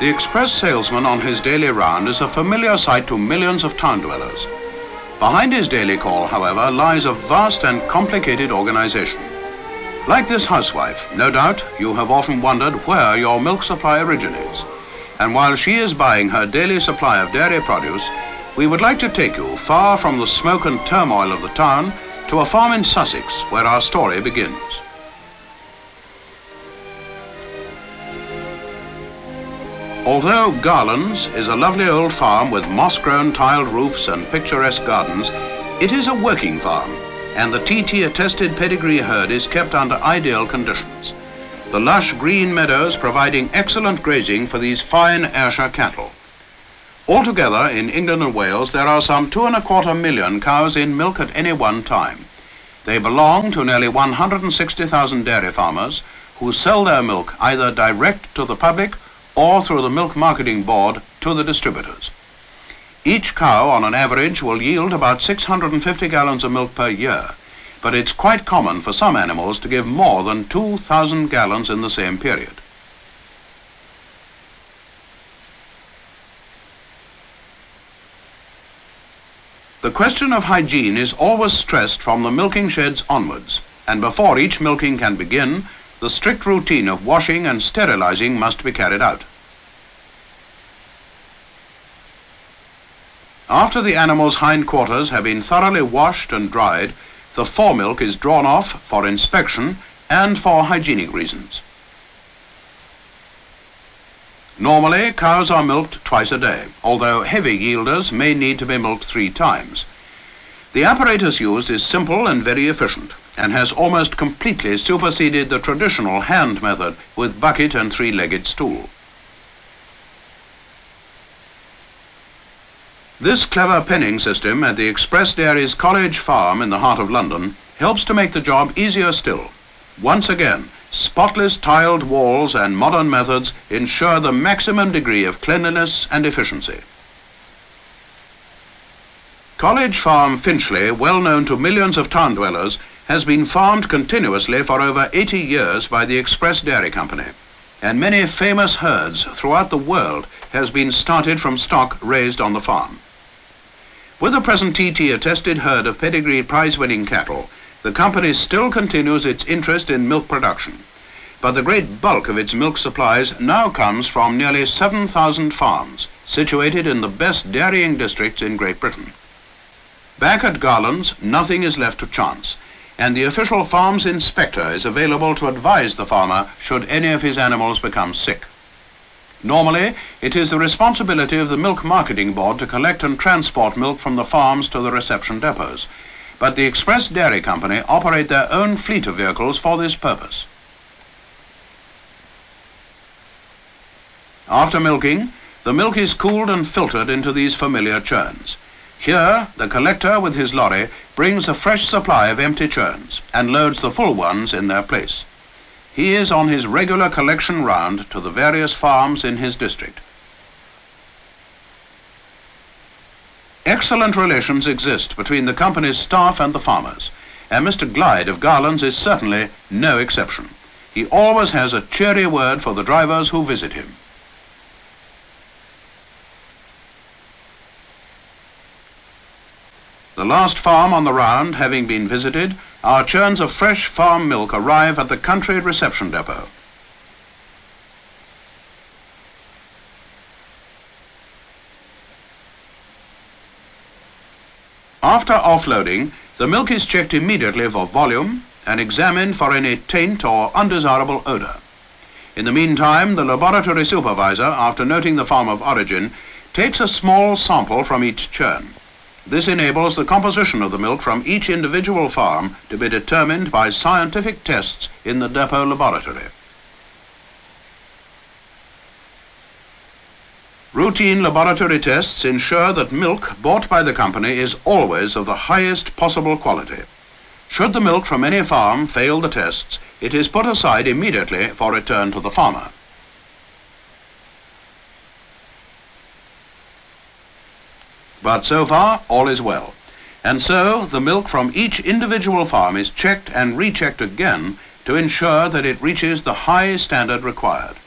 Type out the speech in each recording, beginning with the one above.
The express salesman on his daily round is a familiar sight to millions of town dwellers. Behind his daily call, however, lies a vast and complicated organization. Like this housewife, no doubt you have often wondered where your milk supply originates. And while she is buying her daily supply of dairy produce, we would like to take you far from the smoke and turmoil of the town to a farm in Sussex where our story begins. Although Garland's is a lovely old farm with moss-grown tiled roofs and picturesque gardens, it is a working farm, and the TT-attested pedigree herd is kept under ideal conditions. The lush green meadows providing excellent grazing for these fine Ayrshire cattle. Altogether, in England and Wales, there are some 2.25 million cows in milk at any one time. They belong to nearly 160,000 dairy farmers who sell their milk either direct to the public or through the Milk Marketing Board to the distributors. Each cow, on an average, will yield about 650 gallons of milk per year, but it's quite common for some animals to give more than 2,000 gallons in the same period. The question of hygiene is always stressed from the milking sheds onwards, and before each milking can begin, the strict routine of washing and sterilizing must be carried out. After the animal's hindquarters have been thoroughly washed and dried, the foremilk is drawn off for inspection and for hygienic reasons. Normally, cows are milked twice a day, although heavy yielders may need to be milked 3 times. The apparatus used is simple and very efficient, and has almost completely superseded the traditional hand method with bucket and 3-legged stool. This clever penning system at the Express Dairies College Farm in the heart of London helps to make the job easier still. Once again, spotless tiled walls and modern methods ensure the maximum degree of cleanliness and efficiency. College Farm Finchley, well known to millions of town dwellers, has been farmed continuously for over 80 years by the Express Dairy Company, and many famous herds throughout the world has been started from stock raised on the farm. With the present TT-attested herd of pedigree prize-winning cattle, the company still continues its interest in milk production, but the great bulk of its milk supplies now comes from nearly 7,000 farms situated in the best dairying districts in Great Britain. Back at Garland's, nothing is left to chance, and the official farms inspector is available to advise the farmer should any of his animals become sick. Normally, it is the responsibility of the Milk Marketing Board to collect and transport milk from the farms to the reception depots, but the Express Dairy Company operate their own fleet of vehicles for this purpose. After milking, the milk is cooled and filtered into these familiar churns. Here, the collector with his lorry brings a fresh supply of empty churns and loads the full ones in their place. He is on his regular collection round to the various farms in his district. Excellent relations exist between the company's staff and the farmers, and Mr. Glyde of Garland's is certainly no exception. He always has a cheery word for the drivers who visit him. The last farm on the round having been visited, our churns of fresh farm milk arrive at the country reception depot. After offloading, the milk is checked immediately for volume and examined for any taint or undesirable odor. In the meantime, the laboratory supervisor, after noting the farm of origin, takes a small sample from each churn. This enables the composition of the milk from each individual farm to be determined by scientific tests in the depot laboratory. Routine laboratory tests ensure that milk bought by the company is always of the highest possible quality. Should the milk from any farm fail the tests, it is put aside immediately for return to the farmer. But so far, all is well. And so, the milk from each individual farm is checked and rechecked again to ensure that it reaches the high standard required.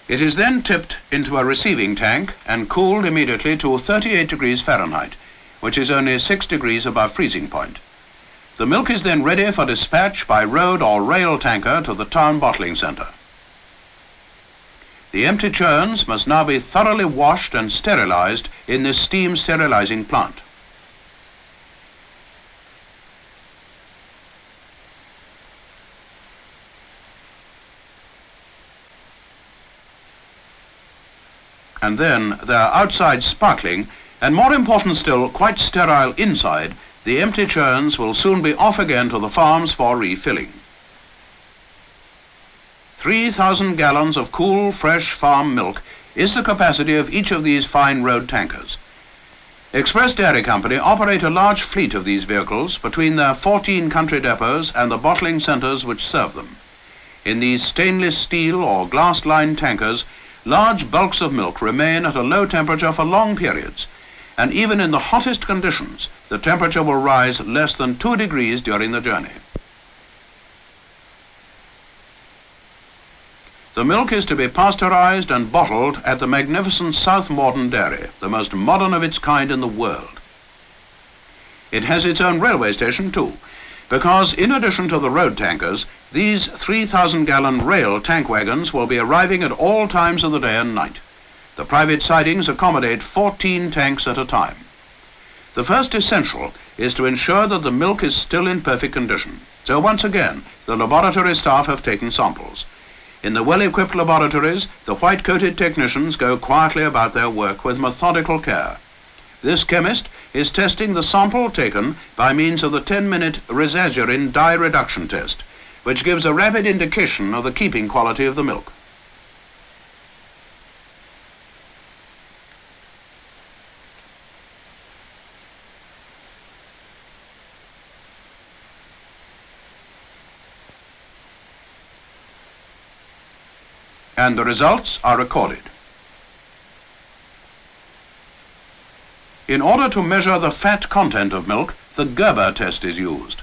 It is then tipped into a receiving tank and cooled immediately to 38 degrees Fahrenheit, which is only 6 degrees above freezing point. The milk is then ready for dispatch by road or rail tanker to the town bottling centre. The empty churns must now be thoroughly washed and sterilised in this steam sterilising plant. And then they are outside sparkling, and more important still, quite sterile inside. The empty churns will soon be off again to the farms for refilling. 3,000 gallons of cool, fresh farm milk is the capacity of each of these fine road tankers. Express Dairy Company operate a large fleet of these vehicles between their 14 country depots and the bottling centres which serve them. In these stainless steel or glass-lined tankers, large bulks of milk remain at a low temperature for long periods, and even in the hottest conditions, the temperature will rise less than 2 degrees during the journey. The milk is to be pasteurized and bottled at the magnificent South Morden Dairy, the most modern of its kind in the world. It has its own railway station too, because in addition to the road tankers, these 3,000-gallon rail tank wagons will be arriving at all times of the day and night. The private sidings accommodate 14 tanks at a time. The first essential is to ensure that the milk is still in perfect condition. So once again, the laboratory staff have taken samples. In the well-equipped laboratories, the white-coated technicians go quietly about their work with methodical care. This chemist is testing the sample taken by means of the 10-minute resazurin dye reduction test, which gives a rapid indication of the keeping quality of the milk. And the results are recorded. In order to measure the fat content of milk, the Gerber test is used.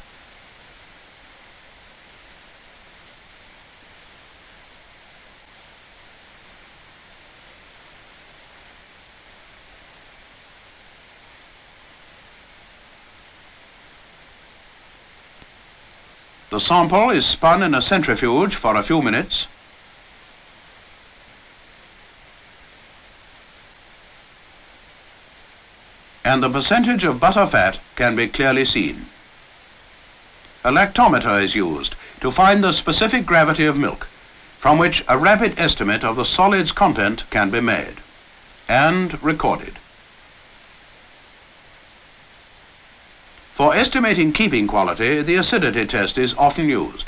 The sample is spun in a centrifuge for a few minutes, and the percentage of butter fat can be clearly seen. A lactometer is used to find the specific gravity of milk, from which a rapid estimate of the solid's content can be made and recorded. For estimating keeping quality, the acidity test is often used.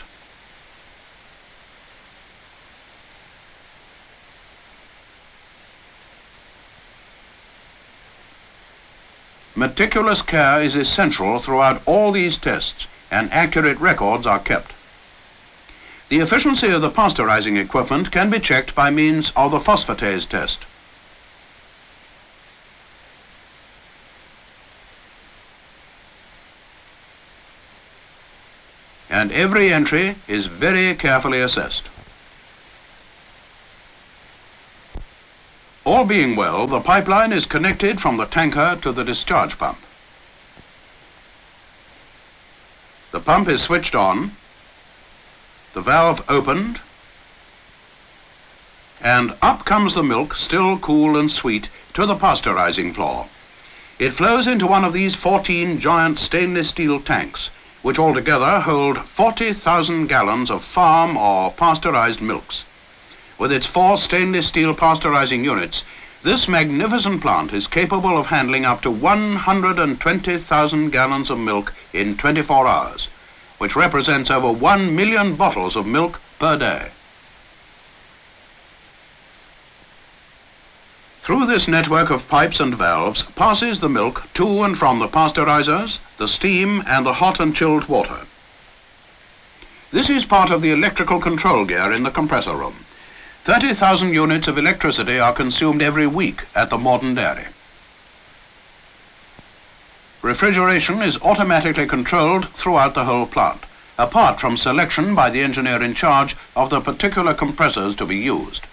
Meticulous care is essential throughout all these tests, and accurate records are kept. The efficiency of the pasteurizing equipment can be checked by means of the phosphatase test. And every entry is very carefully assessed. All being well, the pipeline is connected from the tanker to the discharge pump. The pump is switched on, the valve opened, and up comes the milk, still cool and sweet, to the pasteurizing floor. It flows into one of these 14 giant stainless steel tanks, which altogether hold 40,000 gallons of farm or pasteurized milks. With its 4 stainless steel pasteurizing units, this magnificent plant is capable of handling up to 120,000 gallons of milk in 24 hours, which represents over 1 million bottles of milk per day. Through this network of pipes and valves passes the milk to and from the pasteurizers, the steam and the hot and chilled water. This is part of the electrical control gear in the compressor room. 30,000 units of electricity are consumed every week at the Morden Dairy. Refrigeration is automatically controlled throughout the whole plant, apart from selection by the engineer in charge of the particular compressors to be used.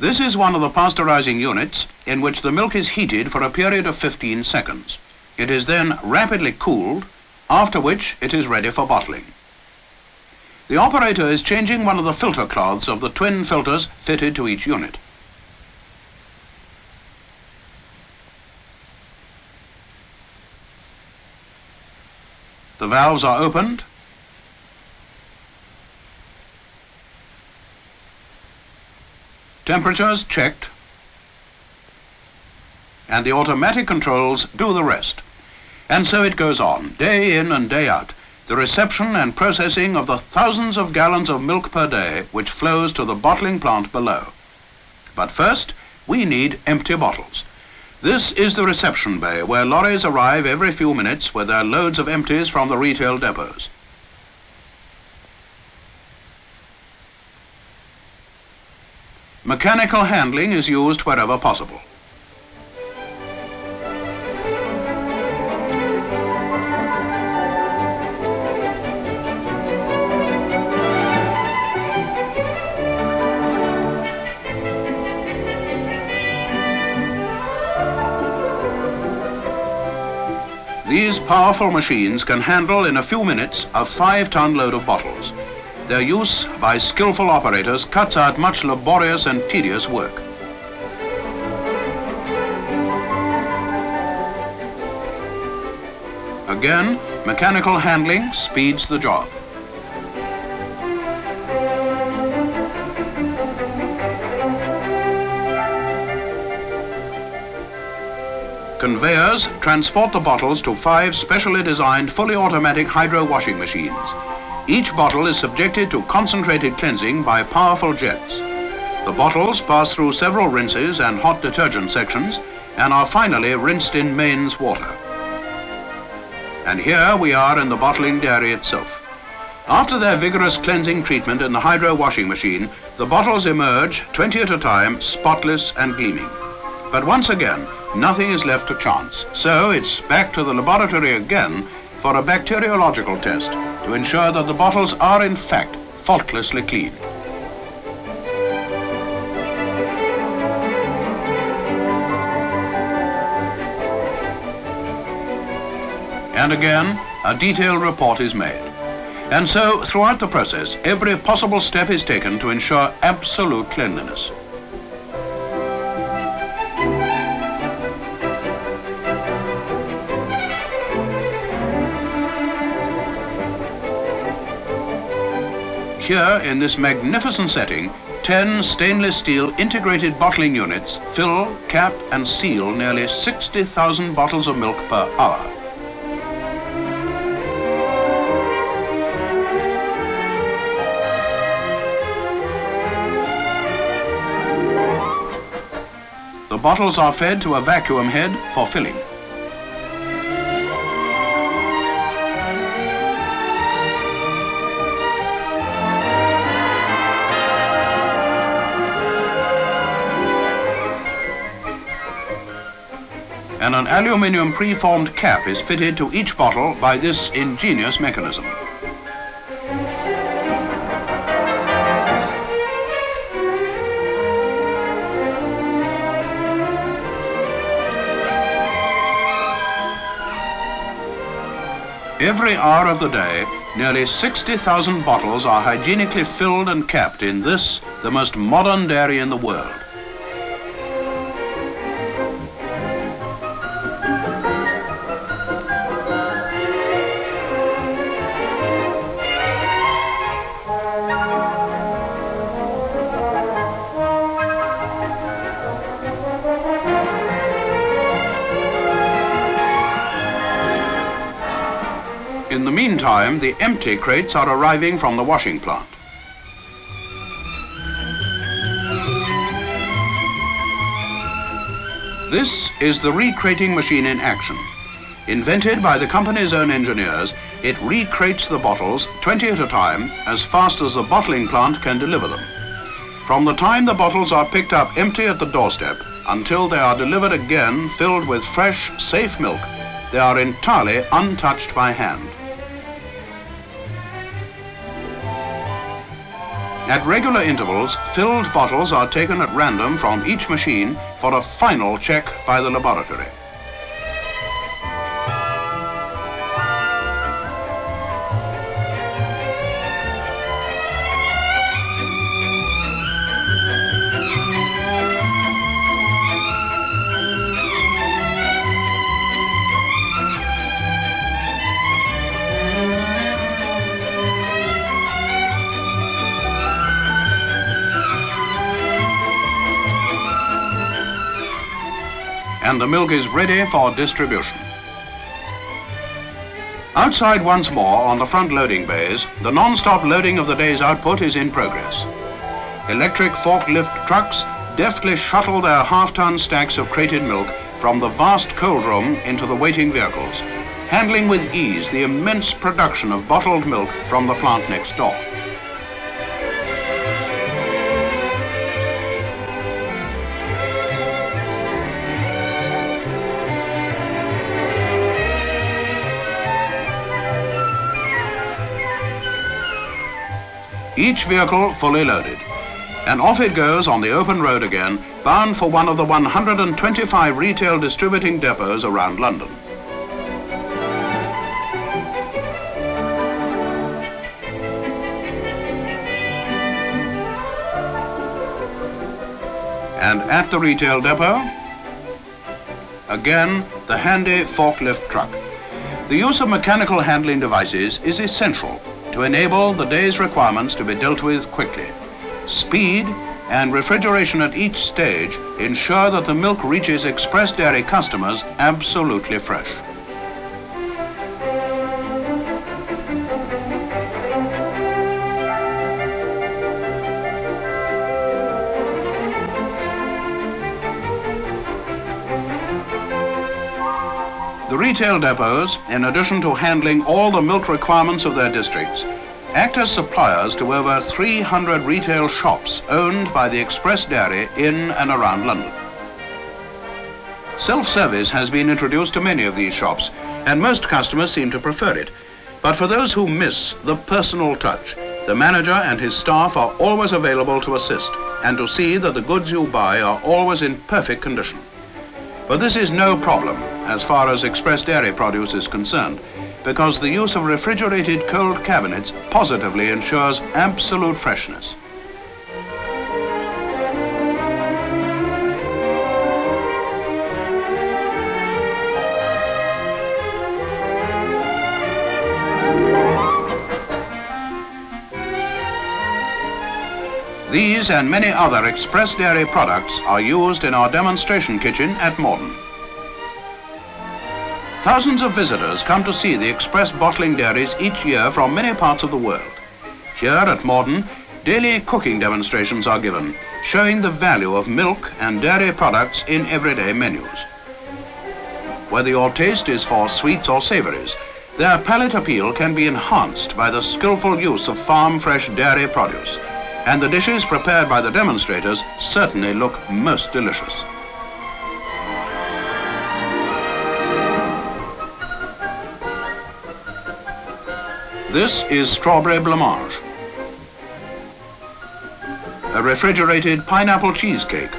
This is one of the pasteurizing units in which the milk is heated for a period of 15 seconds. It is then rapidly cooled, after which it is ready for bottling. The operator is changing one of the filter cloths of the twin filters fitted to each unit. The valves are opened. Temperatures checked. And the automatic controls do the rest. And so it goes on, day in and day out, the reception and processing of the thousands of gallons of milk per day which flows to the bottling plant below. But first, we need empty bottles. This is the reception bay where lorries arrive every few minutes with their loads of empties from the retail depots. Mechanical handling is used wherever possible. These powerful machines can handle in a few minutes a 5-ton load of bottles. Their use by skillful operators cuts out much laborious and tedious work. Again, mechanical handling speeds the job. Conveyors transport the bottles to 5 specially designed fully automatic hydro washing machines. Each bottle is subjected to concentrated cleansing by powerful jets. The bottles pass through several rinses and hot detergent sections and are finally rinsed in mains water. And here we are in the bottling dairy itself. After their vigorous cleansing treatment in the hydro washing machine, the bottles emerge 20 at a time, spotless and gleaming. But once again, nothing is left to chance. So it's back to the laboratory again for a bacteriological test to ensure that the bottles are in fact faultlessly clean. And again, a detailed report is made. And so, throughout the process, every possible step is taken to ensure absolute cleanliness. Here, in this magnificent setting, 10 stainless steel integrated bottling units fill, cap and seal nearly 60,000 bottles of milk per hour. The bottles are fed to a vacuum head for filling. And an aluminium preformed cap is fitted to each bottle by this ingenious mechanism. Every hour of the day, nearly 60,000 bottles are hygienically filled and capped in this, the most modern dairy in the world. In the meantime, the empty crates are arriving from the washing plant. This is the recrating machine in action. Invented by the company's own engineers, it recrates the bottles 20 at a time as fast as the bottling plant can deliver them. From the time the bottles are picked up empty at the doorstep until they are delivered again filled with fresh, safe milk, they are entirely untouched by hand. At regular intervals, filled bottles are taken at random from each machine for a final check by the laboratory. And the milk is ready for distribution. Outside once more on the front loading bays, the non-stop loading of the day's output is in progress. Electric forklift trucks deftly shuttle their half-ton stacks of crated milk from the vast cold room into the waiting vehicles, handling with ease the immense production of bottled milk from the plant next door. Each vehicle fully loaded, and off it goes on the open road again, bound for one of the 125 retail distributing depots around London. And at the retail depot, again the handy forklift truck. The use of mechanical handling devices is essential to enable the day's requirements to be dealt with quickly. Speed and refrigeration at each stage ensure that the milk reaches express dairy customers absolutely fresh. The retail depots, in addition to handling all the milk requirements of their districts, act as suppliers to over 300 retail shops owned by the Express Dairy in and around London. Self-service has been introduced to many of these shops, and most customers seem to prefer it. But for those who miss the personal touch, the manager and his staff are always available to assist and to see that the goods you buy are always in perfect condition. But this is no problem as far as Express Dairy produce is concerned, because the use of refrigerated cold cabinets positively ensures absolute freshness. These and many other Express Dairy products are used in our demonstration kitchen at Morden. Thousands of visitors come to see the express bottling dairies each year from many parts of the world. Here at Morden, daily cooking demonstrations are given, showing the value of milk and dairy products in everyday menus. Whether your taste is for sweets or savories, their palate appeal can be enhanced by the skillful use of farm-fresh dairy produce, and the dishes prepared by the demonstrators certainly look most delicious. This is strawberry blancmange, a refrigerated pineapple cheesecake,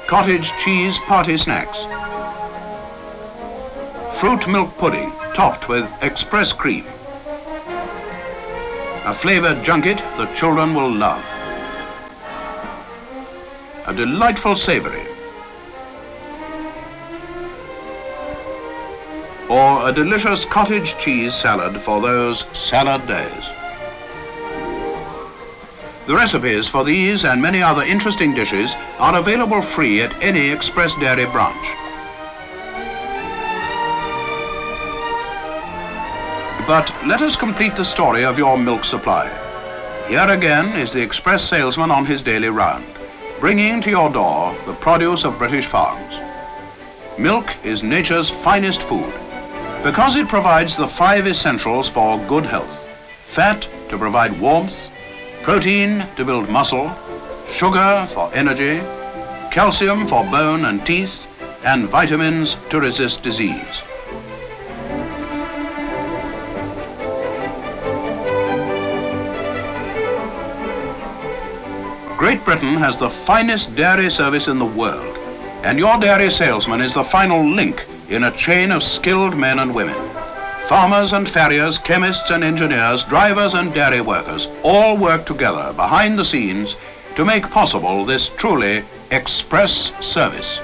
cottage cheese party snacks, fruit milk pudding topped with express cream, a flavored junket that children will love, a delightful savory, or a delicious cottage cheese salad for those salad days. The recipes for these and many other interesting dishes are available free at any Express Dairy branch. But let us complete the story of your milk supply. Here again is the express salesman on his daily round, bringing to your door the produce of British farms. Milk is nature's finest food, because it provides the 5 essentials for good health: fat to provide warmth, protein to build muscle, sugar for energy, calcium for bone and teeth, and vitamins to resist disease. Great Britain has the finest dairy service in the world, and your dairy salesman is the final link in a chain of skilled men and women. Farmers and farriers, chemists and engineers, drivers and dairy workers all work together behind the scenes to make possible this truly express service.